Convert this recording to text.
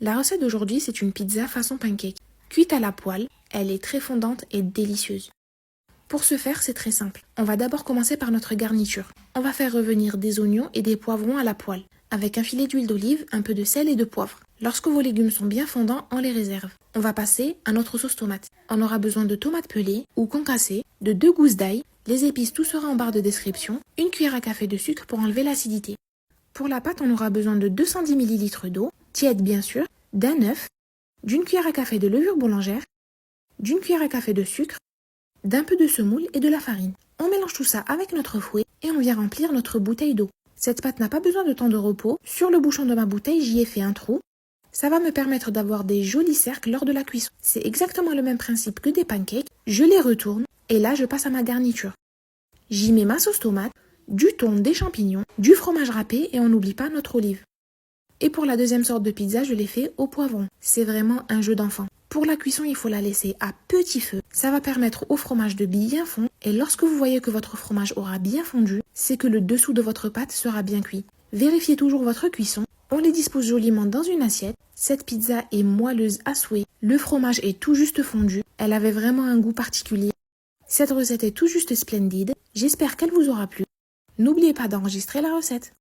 La recette d'aujourd'hui, c'est une pizza façon pancake. Cuite à la poêle, elle est très fondante et délicieuse. Pour ce faire, c'est très simple. On va d'abord commencer par notre garniture. On va faire revenir des oignons et des poivrons à la poêle, avec un filet d'huile d'olive, un peu de sel et de poivre. Lorsque vos légumes sont bien fondants, on les réserve. On va passer à notre sauce tomate. On aura besoin de tomates pelées ou concassées, de 2 gousses d'ail, les épices, tout sera en barre de description, une cuillère à café de sucre pour enlever l'acidité. Pour la pâte, on aura besoin de 210 ml d'eau, tiède bien sûr, d'un œuf, d'une cuillère à café de levure boulangère, d'une cuillère à café de sucre, d'un peu de semoule et de la farine. On mélange tout ça avec notre fouet et on vient remplir notre bouteille d'eau. Cette pâte n'a pas besoin de temps de repos. Sur le bouchon de ma bouteille, j'y ai fait un trou. Ça va me permettre d'avoir des jolis cercles lors de la cuisson. C'est exactement le même principe que des pancakes. Je les retourne et là je passe à ma garniture. J'y mets ma sauce tomate, du thon, des champignons, du fromage râpé et on n'oublie pas notre olive. Et pour la deuxième sorte de pizza, je l'ai fait au poivron. C'est vraiment un jeu d'enfant. Pour la cuisson, il faut la laisser à petit feu. Ça va permettre au fromage de bien fondre. Et lorsque vous voyez que votre fromage aura bien fondu, c'est que le dessous de votre pâte sera bien cuit. Vérifiez toujours votre cuisson. On les dispose joliment dans une assiette. Cette pizza est moelleuse à souhait. Le fromage est tout juste fondu. Elle avait vraiment un goût particulier. Cette recette est tout juste splendide. J'espère qu'elle vous aura plu. N'oubliez pas d'enregistrer la recette.